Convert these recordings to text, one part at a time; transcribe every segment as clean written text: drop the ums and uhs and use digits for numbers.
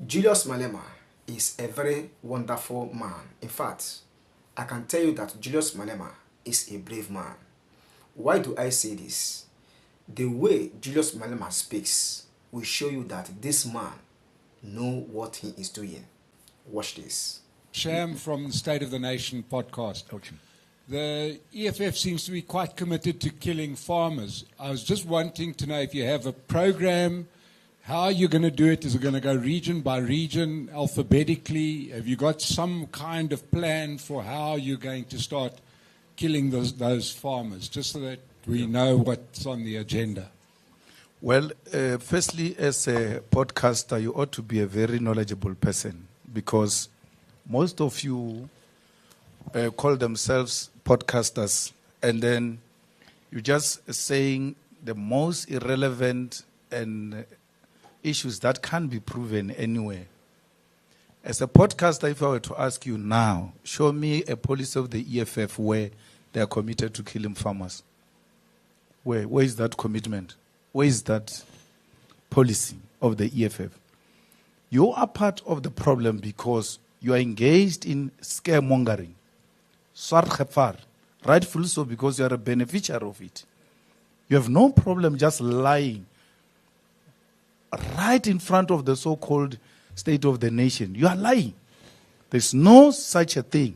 Julius Malema is a very wonderful man. In fact, I can tell you that Julius Malema is a brave man. Why do I say this? The way Julius Malema speaks will show you that this man knows what he is doing. Watch this. Sham from the State of the Nation podcast. The EFF seems to be quite committed to killing farmers. I was just wanting to know if you have a program. How are you going to do it? Is it going to go region by region, alphabetically? Have you got some kind of plan for how you're going to start killing those farmers, just so that we know what's on the agenda? Well, firstly, as a podcaster, you ought to be a very knowledgeable person, because most of you call themselves podcasters, and then you're just saying the most irrelevant and issues that can't be proven anywhere. As a podcaster, if I were to ask you now, show me a policy of the EFF where they are committed to killing farmers. Where is that commitment? Where is that policy of the EFF? You are part of the problem because you are engaged in scaremongering. Swargefar. Rightfully so, because you are a beneficiary of it. You have no problem just lying right in front of the so-called State of the Nation. You are lying. There's no such a thing.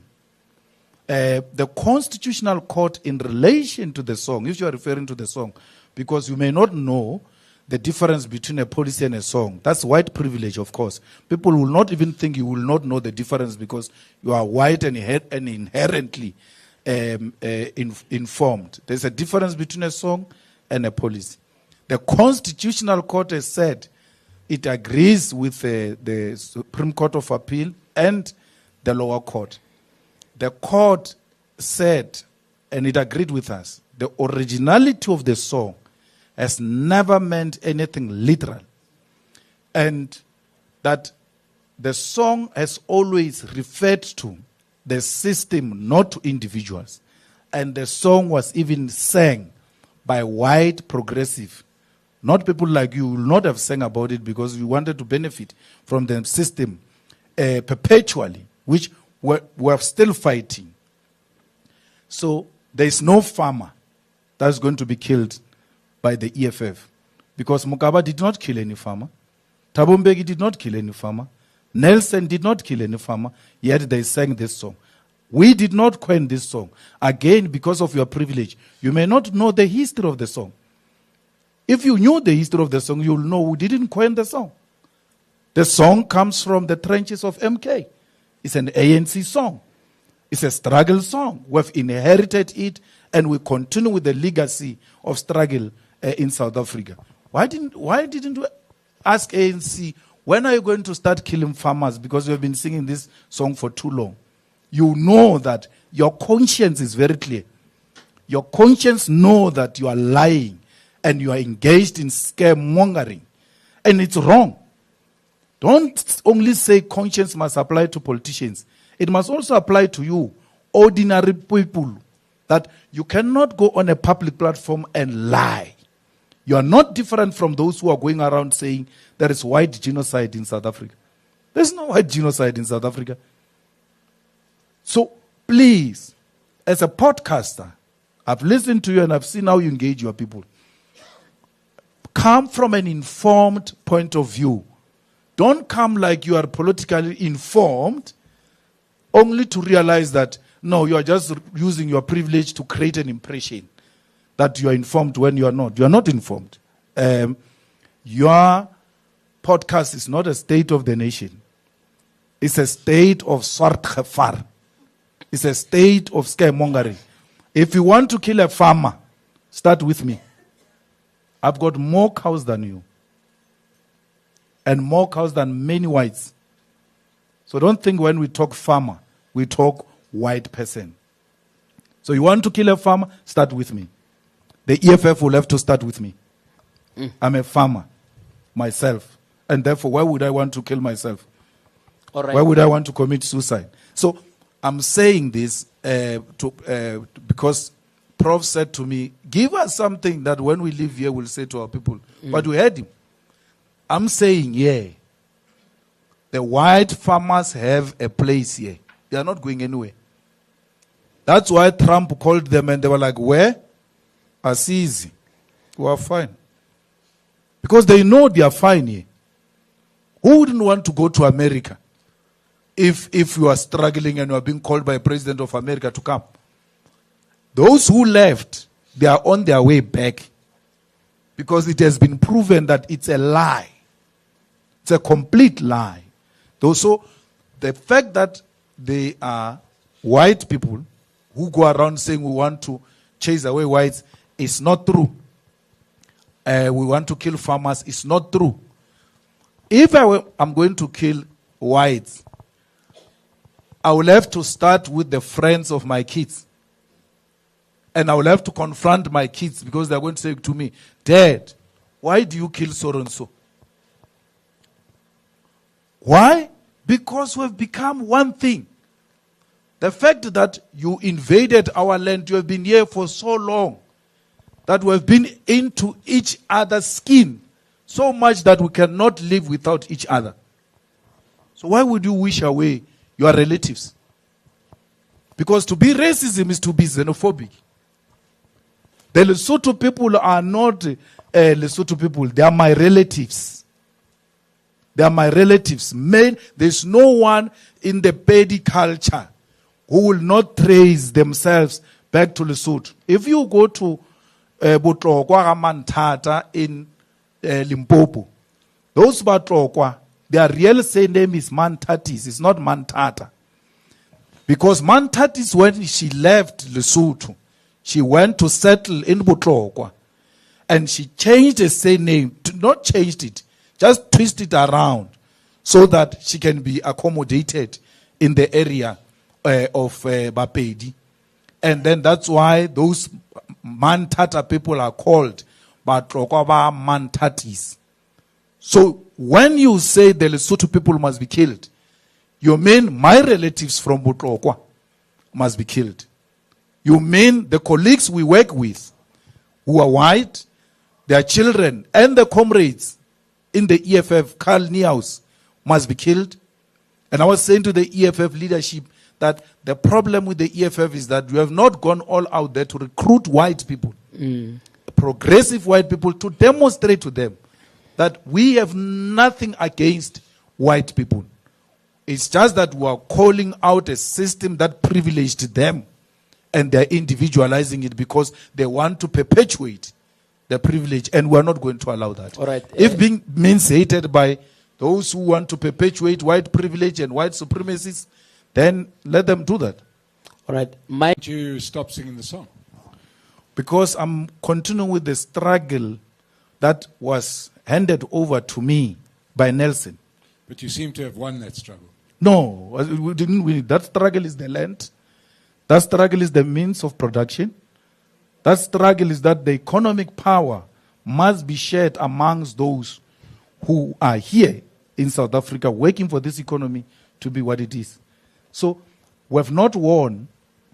The Constitutional Court, in relation to the song, if you are referring to the song, because you may not know the difference between a policy and a song. That's white privilege, of course. People will not even think you will not know the difference because you are white and inherently informed. There's a difference between a song and a policy. The Constitutional Court has said it agrees with the Supreme Court of Appeal and the lower court. The court said, and it agreed with us, the originality of the song has never meant anything literal. And that the song has always referred to the system, not to individuals. And the song was even sang by white progressive. Not people like you will not have sang about it because we wanted to benefit from the system perpetually, which we're still fighting. So there is no farmer that's going to be killed by the EFF, because Mugabe did not kill any farmer. Thabo Mbeki did not kill any farmer. Nelson did not kill any farmer, yet they sang this song. We did not coin this song. Again, because of your privilege, you may not know the history of the song. If you knew the history of the song, you'll know we didn't coin the song. The song comes from the trenches of MK. It's an ANC song. It's a struggle song. We've inherited it, and we continue with the legacy of struggle in South Africa. Why didn't we ask ANC, when are you going to start killing farmers? Because you have been singing this song for too long. You know that your conscience is very clear. Your conscience knows that you are lying and you are engaged in scaremongering. And it's wrong. Don't only say conscience must apply to politicians. It must also apply to you, ordinary people, that you cannot go on a public platform and lie. You are not different from those who are going around saying there is white genocide in South Africa. There's no white genocide in South Africa. So please, as a podcaster, I've listened to you and I've seen how you engage your people. Come from an informed point of view. Don't come like you are politically informed, only to realize that, no, you are just using your privilege to create an impression that you are informed when you are not. You are not informed. Your podcast is not a State of the Nation. It's a state of swartgefar. It's a state of scaremongering. If you want to kill a farmer, start with me. I've got more cows than you. And more cows than many whites. So don't think when we talk farmer, we talk white person. So you want to kill a farmer, start with me. The EFF will have to start with me. I'm a farmer myself. And therefore, why would I want to kill myself? All right. Why would I want to commit suicide? So I'm saying this because Prof said to me, give us something that when we leave here we'll say to our people. But we heard him. I'm saying, yeah, the white farmers have a place here. They are not going anywhere. That's why Trump called them and they were like, where? Assisi. We are fine. Because they know they are fine here. Who wouldn't want to go to America if you are struggling and you are being called by a president of America to come? Those who left, they are on their way back. Because it has been proven that it's a lie. It's a complete lie. Also, the fact that they are white people who go around saying we want to chase away whites is not true. We want to kill farmers is not true. If I'm going to kill whites, I will have to start with the friends of my kids. And I will have to confront my kids because they're going to say to me, Dad, why do you kill so and so? Why? Because we've become one thing. The fact that you invaded our land, you have been here for so long, that we have been into each other's skin so much that we cannot live without each other. So why would you wish away your relatives? Because to be racism is to be xenophobic. The Lesotho people are not Lesotho people. They are my relatives. They are my relatives. There's no one in the Pedi culture who will not trace themselves back to Lesotho. If you go to Botlokwa Mantata in Limpopo, those Botlokwa, their real name is Mantatis. It's not Mantata. Because Mantatis, when she left Lesotho, she went to settle in Botlokwa. And she changed the surname, not changed it, just twist it around so that she can be accommodated in the area of Bapedi. And then that's why those Mantata people are called Batlokwa Mantatis. So when you say the Lesotho people must be killed, you mean my relatives from Botlokwa must be killed. You mean the colleagues we work with who are white, their children, and the comrades in the EFF, Carl Niehaus, must be killed. And I was saying to the EFF leadership that the problem with the EFF is that you have not gone all out there to recruit white people, progressive white people, to demonstrate to them that we have nothing against white people. It's just that we are calling out a system that privileged them. And they're individualizing it because they want to perpetuate the privilege, and we're not going to allow that. All right. If being means hated by those who want to perpetuate white privilege and white supremacists, then let them do that. All right. Mike, Did you stop singing the song? Because I'm continuing with the struggle that was handed over to me by Nelson. But you seem to have won that struggle. No, we didn't win it. That struggle is the land. That struggle is the means of production. That struggle is that the economic power must be shared amongst those who are here in South Africa working for this economy to be what it is. So we have not won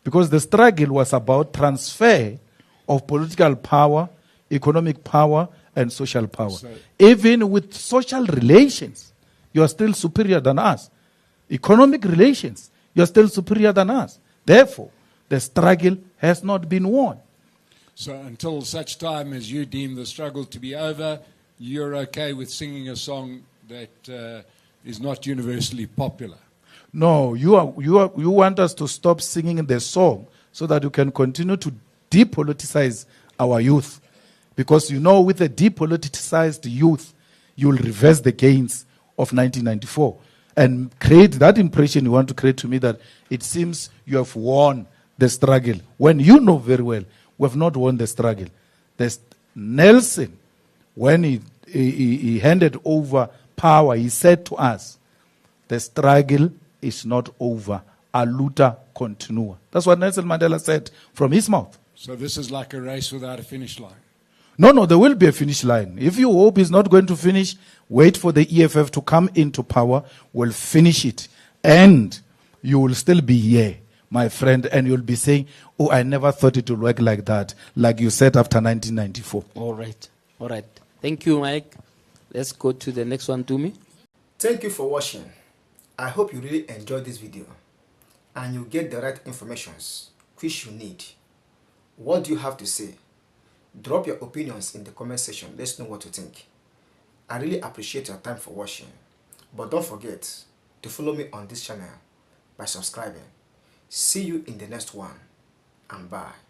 because the struggle was about transfer of political power, economic power, and social power. So, even with social relations, you are still superior than us. Economic relations, you are still superior than us. Therefore, the struggle has not been won. So until such time as you deem the struggle to be over, you're okay with singing a song that is not universally popular? No, you want us to stop singing the song so that you can continue to depoliticize our youth. Because you know, with a depoliticized youth, you will reverse the gains of 1994 and create that impression you want to create to me that it seems you have won the struggle. When you know very well, we have not won the struggle. Nelson, when he handed over power, he said to us, the struggle is not over. A luta continua. That's what Nelson Mandela said from his mouth. So this is like a race without a finish line. No, there will be a finish line. If you hope he's not going to finish, wait for the EFF to come into power. We'll finish it. And you will still be here, my friend, and you'll be saying, oh, I never thought it would work like that, like you said after 1994. All right. Thank you, Mike. Let's go to the next one, Tumi. Thank you for watching. I hope you really enjoyed this video and you get the right informations which you need. What do you have to say? Drop your opinions in the comment section. Let's know what you think. I really appreciate your time for watching. But don't forget to follow me on this channel by subscribing. See you in the next one, and bye.